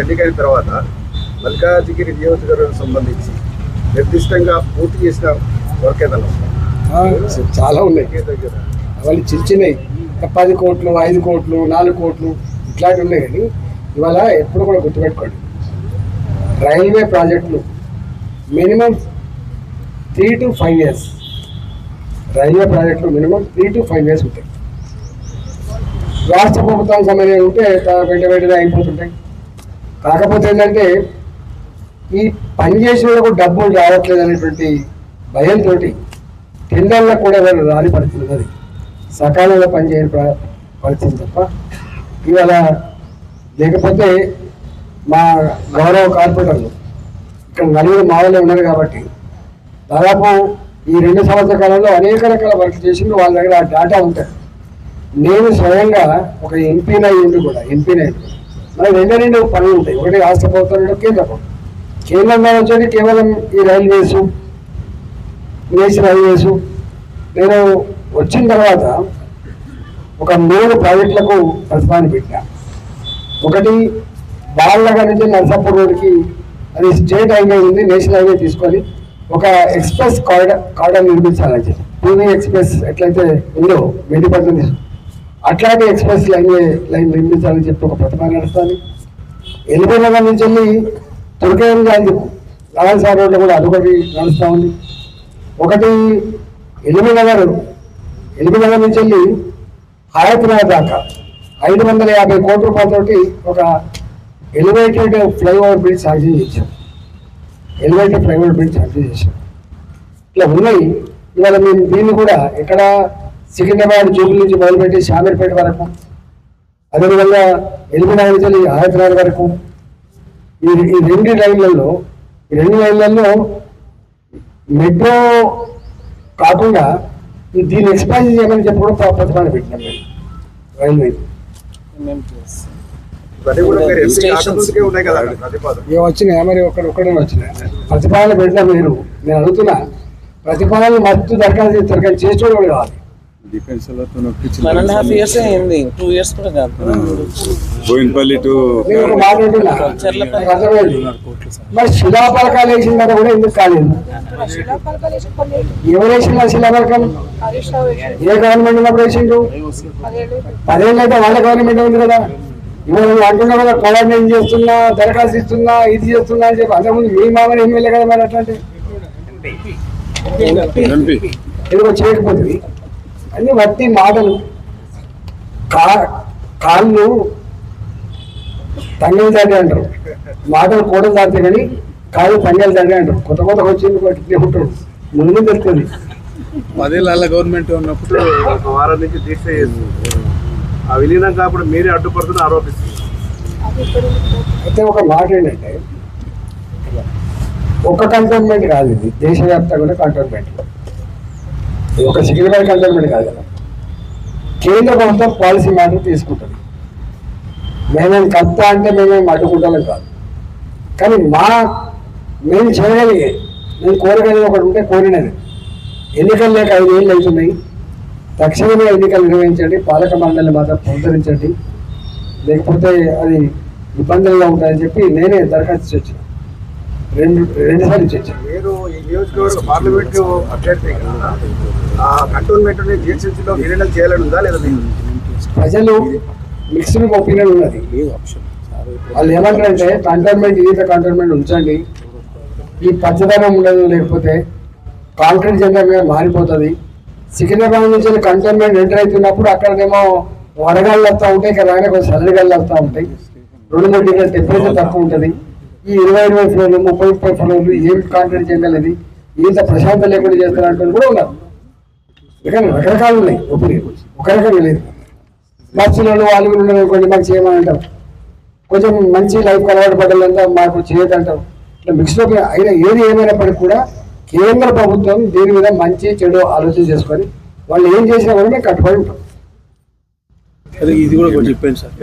ఎన్నికైన తర్వాత మల్కాజిగిరి నియోజకవర్గానికి సంబంధించి నిర్దిష్టంగా పూర్తి చేసిన వర్క్ ఏదైనా చాలా ఉన్నాయి. అవన్నీ చిన్నవి 10 కోట్లు 5 కోట్లు 4 కోట్లు ఇట్లాంటివి ఉన్నాయి. కానీ ఇవాళ ఎప్పుడు కూడా గుర్తుపెట్టుకోండి, రైల్వే ప్రాజెక్టులు మినిమం 3 to 5 years, రైల్వే ప్రాజెక్టులు మినిమం 3 to 5 years ఉంటాయి. రాష్ట్ర ప్రభుత్వానికి సంబంధించి ఉంటే వెంటనే అయిపోతుంటాయి. కాకపోతే ఏంటంటే ఈ పనిచేసిన వాళ్ళకు డబ్బులు రావట్లేదు అనేటువంటి భయంతో టెండర్లకు కూడా రాని పరిస్థితి ఉన్నది. సకాలంలో పనిచేయని పరిస్థితి తప్ప ఇవాళ లేకపోతే మా గౌరవ కార్పొరేటర్లు ఇక్కడ 4 మావలే ఉన్నారు కాబట్టి దాదాపు ఈ 2 సంవత్సరాల కాలంలో అనేక రకాల వర్క్ చేసిండు. వాళ్ళ దగ్గర ఆ డేటా ఉంటుంది. నేను స్వయంగా ఒక ఎంపీనై ఉండి కూడా మనకు 2 పనులు ఉంటాయి. ఒకటి రాష్ట్ర ప్రభుత్వం, కేంద్ర ప్రభుత్వం. కేంద్రంలో వచ్చేది కేవలం ఈ రైల్వేసు, నేషనల్ రైల్వేసు. నేను వచ్చిన తర్వాత ఒక 3 ప్రాజెక్టులకు ప్రతిపాదన పెట్టినా. ఒకటి బాలనగర్ నుంచి నర్సాపూర్ రోడ్కి, అది స్టేట్ హైవే ఉంది, నేషనల్ హైవే తీసుకొని ఒక ఎక్స్ప్రెస్ కారిడార్ నిర్మించాలని చెప్పి, పూణే ఎక్స్ప్రెస్ ఎట్లయితే ఉందో మెడిపట్నం అట్లాగే ఎక్స్ప్రెస్ లైన్ నిర్మించాలని చెప్పి ఒక ప్రతిపాదన నడుస్తుంది. ఎల్బీ నగర్ నుంచి వెళ్ళి తుర్కేయం గాంధీ నారాయణ రోడ్లో కూడా అదొకటి నడుస్తూ ఉంది. ఒకటి ఎల్బీ నగర్ నుంచి వెళ్ళి హయత్నగర్ దాకా 550 కోట్ల రూపాయలతోటి ఒక ఎలివేటెడ్ ఫ్లైఓవర్ బ్రిడ్జ్ శాంక్షన్ చేశాం. ఇట్లా ఉన్నాయి. ఇవాళ మేము దీన్ని కూడా ఇక్కడ సికింద్రాబాద్ జూబిలీ నుంచి మొదలుపెట్టి శామీర్పేట వరకు, అదేవిధంగా ఎల్బీ నగర్ నుంచి హయత్నగర్ వరకు ఈ 2 లైన్లలో మెట్రో కాకుండా దీన్ని ఎక్స్పాన్షన్ చేయమని చెప్పి కూడా ప్రతిపాదన పెట్టినాం మేము రైల్వే. వచ్చినాయి మరి ఒక్కడే వచ్చినాయి ప్రతిపాదన పెట్టినా మీరు. నేను అడుగుతున్నా, ప్రతిపాదనలు మస్తు దరఖాస్తు చేస్తారు కానీ చేసేవాళ్ళు కావాలి. మరి శిలాపలకాలు వేసిన తర్వాత కూడా ఎందుకు కాలేదు? ఎవరు వేసిందా శిలాపలకం? ఏ గవర్నమెంట్ ఉన్నప్పుడు వేసిండు? 10 ఏళ్ళు అయితే వాళ్ళ గవర్నమెంట్ ఉంది కదా. ఇవాళ నువ్వు అంటున్నావు కదా, కోఆర్డినేట్ చేస్తున్నా, దరఖాస్తు ఇస్తున్నా, ఇది చేస్తున్నా అని చెప్పి అంతకుముందు మీ మామని ఎమ్మెల్యే కదా. మరి అట్లాంటి ఎందుకో చేయకపోతుంది. అన్ని వట్టి మాటలు. కాళ్ళు తంగలు తండ్రి అంటారు, మాటలు కూడా తాడితే కానీ కాళ్ళు తంగలు తండ్రి అంటారు. కొత్త వచ్చింది ఉంటారు, ముందు తెలుస్తుంది. 10 ఏళ్ళ గవర్నమెంట్ ఉన్నప్పుడు ఒక వారం నుంచి దీక్ష చేస్తుంది. ఆ విలీనం కాకుండా మీరే అడ్డుపడుతున్న ఆరోపిస్తుంది. అయితే ఒక మాట ఏంటంటే, ఒక కంటోన్మెంట్ కాదు ఇది, దేశవ్యాప్తంగా కంటోన్మెంట్. ఒక సికింద్రాబాద్ కంటోన్మెంట్ కాదు కదా. కేంద్ర ప్రభుత్వం పాలసీ మ్యాటర్ తీసుకుంటుంది. మేమేం కప్తా అంటే మేమేం అడ్డుకుంటాం కాదు. కానీ మేము చేయగలిగే, మేము కోరగలిగే ఒకటి ఉంటే కోరినది. ఎన్నికలు లేక 5 ఏళ్ళు అవుతున్నాయి. తక్షణమే ఎన్నికలు నిర్వహించండి, పాలక మండలిని మాత్రం పునరుద్ధరించండి, లేకపోతే అది ఇబ్బందులుగా ఉంటాయని చెప్పి నేనే దరఖాస్తు వచ్చాను. 2 సార్లు ఇచ్చాను. మీరు ఈ నియోజకవర్గ పార్లమెంట్ అభ్యర్థి కంటోన్మెంట్ జీఎస్ఎంసీలో విలీనం చేయాలని ఉందా లేదా? ప్రజలు మిక్స్డ్ ఒపీనియన్ ఉన్నది. వాళ్ళు ఏమంటారంటే కంటోన్మెంట్ ఉంచండి, ఈ పచ్చదనం ఉండదు, లేకపోతే కాంక్రీట్ జంగంగా మారిపోతుంది. సికింద్రాబాద్ నుంచి కంటోన్మెంట్ ఎంటర్ అవుతున్నప్పుడు అక్కడనేమో వడగాళ్ళు వస్తూ ఉంటాయి, ఇక్కడ రాగానే కొంచెం చల్లగాళ్ళు వస్తూ ఉంటాయి. 2-3 డిగ్రీల టెంపరేచర్ తక్కువ ఉంటుంది. ఈ 20 ఫ్లోర్లు 30 ఫ్లోర్లు ఏం కాంక్రీట్ జంగల్ అది, ఇంత ప్రశాంతం లేకుండా చేస్తారంటే కూడా ఉన్నారు. ఇక్కడ రకరకాలు ఉన్నాయి ఒపీనియన్, ఒక రకంగా లేదు. బస్సులలో వాళ్ళు అనుకోండి, మాకు చేయమని అంటారు. కొంచెం మంచి లైఫ్ అలవాటు పడ్డాలంతా మాకు చేయదంటారు. ఇట్లా మిక్స్డ్ అయినా ఏది ఏమైనప్పటికీ కూడా కేంద్ర ప్రభుత్వం దీని మీద మంచి చెడు ఆలోచన చేసుకొని వాళ్ళు ఏం చేసినా కూడా మేము కట్టుబడి ఉంటాం. ఇది కూడా చెప్పండి సార్.